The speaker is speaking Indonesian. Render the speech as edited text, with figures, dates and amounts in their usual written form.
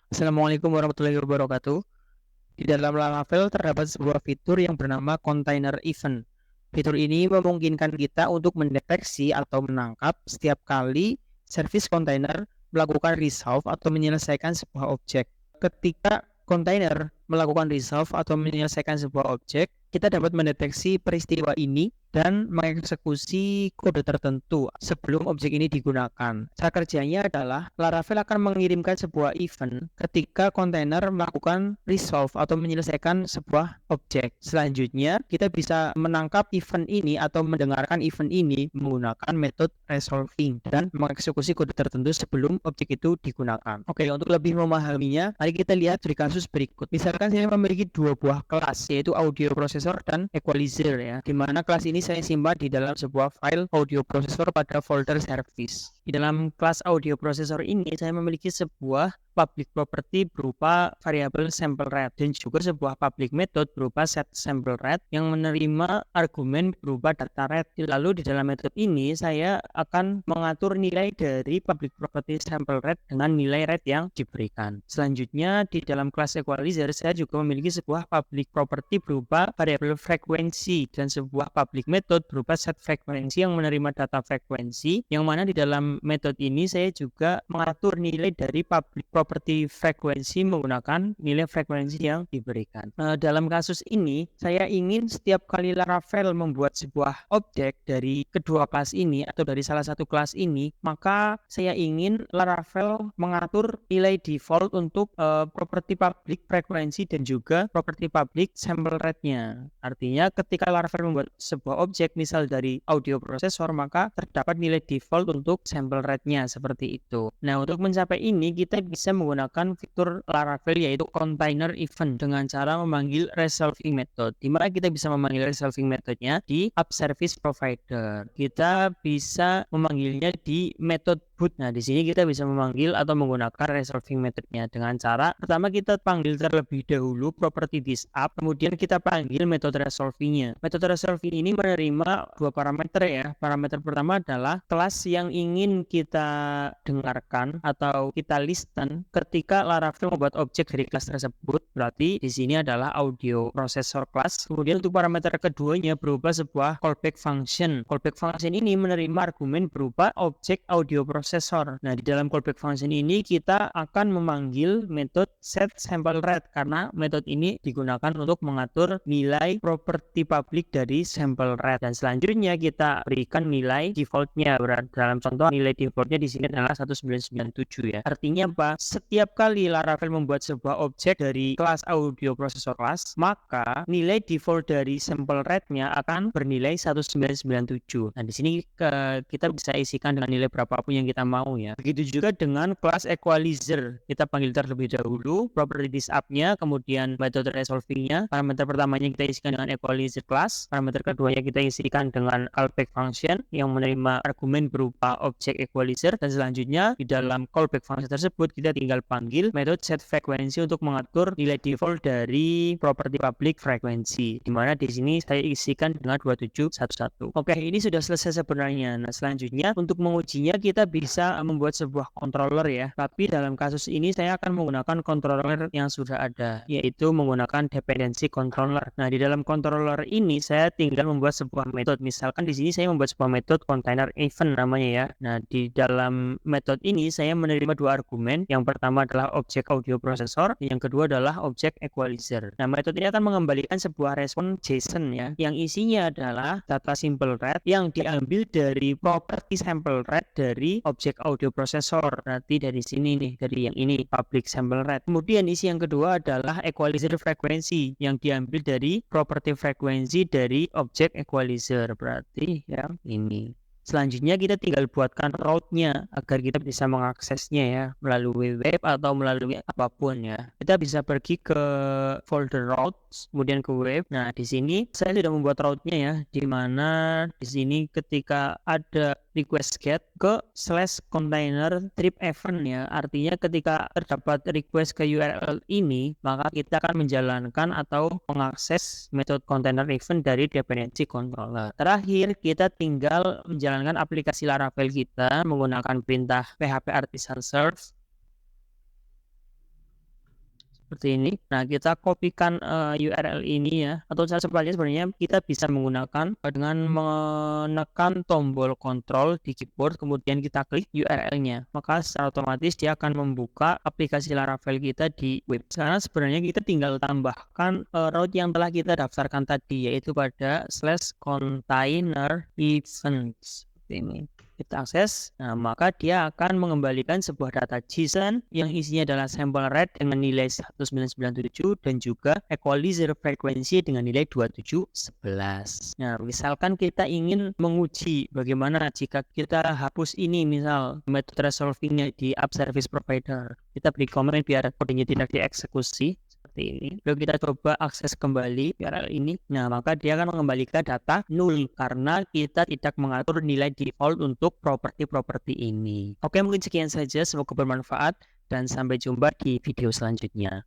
Assalamualaikum warahmatullahi wabarakatuh. Di dalam Laravel terdapat sebuah fitur yang bernama Container Event. Fitur ini memungkinkan kita untuk mendeteksi atau menangkap setiap kali service container melakukan resolve atau menyelesaikan sebuah objek. Ketika container melakukan resolve atau menyelesaikan sebuah objek, kita dapat mendeteksi peristiwa ini dan mengeksekusi kode tertentu sebelum objek ini digunakan. Cara kerjanya adalah Laravel akan mengirimkan sebuah event ketika kontainer melakukan resolve atau menyelesaikan sebuah objek. Selanjutnya, kita bisa menangkap event ini atau mendengarkan event ini menggunakan metode resolving dan mengeksekusi kode tertentu sebelum objek itu digunakan. Oke, untuk lebih memahaminya, mari kita lihat dari kasus berikut. Misalkan saya memiliki dua buah kelas, yaitu audio processor dan equalizer ya, di mana kelas ini saya simpan di dalam sebuah file audio processor pada folder service. Di dalam kelas audio processor ini saya memiliki sebuah public property berupa variabel sample rate dan juga sebuah public method berupa set sample rate yang menerima argumen berupa data rate. Lalu di dalam method ini saya akan mengatur nilai dari public property sample rate dengan nilai rate yang diberikan. Selanjutnya di dalam kelas equalizer saya juga memiliki sebuah public property berupa variabel frekuensi dan sebuah public method berupa set frekuensi yang menerima data frekuensi, yang mana di dalam metode ini saya juga mengatur nilai dari public property frekuensi menggunakan nilai frekuensi yang diberikan. Dalam kasus ini saya ingin setiap kali Laravel membuat sebuah objek dari kedua kelas ini atau dari salah satu kelas ini, maka saya ingin Laravel mengatur nilai default untuk property public frekuensi dan juga property public sample rate-nya. Artinya ketika Laravel membuat sebuah objek misal dari audio processor, maka terdapat nilai default untuk sample rate-nya seperti itu. Nah, untuk mencapai ini kita bisa menggunakan fitur Laravel yaitu container event dengan cara memanggil resolving method. Di mana kita bisa memanggil resolving methodnya di app service provider. Kita bisa memanggilnya di method boot. Nah, di sini kita bisa memanggil atau menggunakan resolving methodnya dengan cara pertama kita panggil terlebih dahulu property this app, kemudian kita panggil metode resolvingnya. Metode resolving ini menerima dua parameter ya. Parameter pertama adalah kelas yang ingin kita dengarkan atau kita listen ketika Laravel membuat objek dari kelas tersebut. Berarti di sini adalah audio processor class. Kemudian untuk parameter keduanya berupa sebuah callback function. Callback function ini menerima argumen berupa objek audio processor. Nah, di dalam callback function ini kita akan memanggil metode set sample rate karena metode ini digunakan untuk mengatur nilai property public dari sample rate. Dan selanjutnya kita berikan nilai defaultnya. Dalam contoh nilai defaultnya di sini adalah 1997 ya. Artinya apa? Setiap kali Laravel membuat sebuah objek dari kelas audio processor class, maka nilai default dari sample rate-nya akan bernilai 1997. Nah, di sini kita bisa isikan dengan nilai berapapun yang kita mau ya. Begitu juga dengan kelas equalizer. Kita panggil terlebih dahulu property this app-nya, kemudian metode resolving-nya. Parameter pertamanya kita isikan dengan equalizer class. Parameter keduanya kita isikan dengan callback function yang menerima argumen berupa objek equalizer, dan selanjutnya di dalam callback function tersebut kita tinggal panggil metode set frekuensi untuk mengatur nilai default dari property public frekuensi, di mana di sini saya isikan dengan 2711. Oke, ini sudah selesai sebenarnya. Nah, selanjutnya untuk mengujinya kita bisa membuat sebuah controller ya. Tapi dalam kasus ini saya akan menggunakan controller yang sudah ada, yaitu menggunakan dependency controller. Nah, di dalam controller ini saya tinggal membuat sebuah metode. Misalkan di sini saya membuat sebuah metode container event namanya ya. Nah, di dalam metode ini saya menerima dua argumen. Yang pertama adalah objek audio processor, yang kedua adalah objek equalizer. Nah, metode ini akan mengembalikan sebuah respon JSON ya, yang isinya adalah data sample rate yang diambil dari property sample rate dari objek audio processor. Berarti dari sini nih, dari yang ini public sample rate. Kemudian isi yang kedua adalah equalizer frekuensi yang diambil dari property frekuensi dari objek equalizer. Berarti ya ini. Selanjutnya kita tinggal buatkan route-nya agar kita bisa mengaksesnya ya melalui web atau melalui apapun ya. Kita bisa pergi ke folder routes, kemudian ke web. Nah, di sini saya sudah membuat route-nya ya, di mana di sini ketika ada request get ke /container trip event ya. Artinya ketika terdapat request ke URL ini, maka kita akan menjalankan atau mengakses metode container event dari dependency controller. Terakhir, kita tinggal menjalankan aplikasi Laravel kita menggunakan perintah php artisan serve. seperti ini. Nah, kita kopikan URL ini ya, atau cara sebenarnya kita bisa menggunakan dengan menekan tombol kontrol di keyboard, kemudian kita klik URL-nya. Maka secara otomatis dia akan membuka aplikasi Laravel kita di web. Sekarang sebenarnya kita tinggal tambahkan route yang telah kita daftarkan tadi, yaitu pada /container events. Seperti ini. Kita akses, nah maka dia akan mengembalikan sebuah data JSON yang isinya adalah sample rate dengan nilai 1997 dan juga equalizer frekuensi dengan nilai 2711. Nah, misalkan kita ingin menguji bagaimana jika kita hapus ini, misal metode resolvingnya di app service provider. Kita beri komen biar kodenya tidak dieksekusi. Ini. Lalu kita coba akses kembali URL ini. Nah, maka dia akan mengembalikan data null karena kita tidak mengatur nilai default untuk properti-properti ini. Oke, mungkin sekian saja. Semoga bermanfaat dan sampai jumpa di video selanjutnya.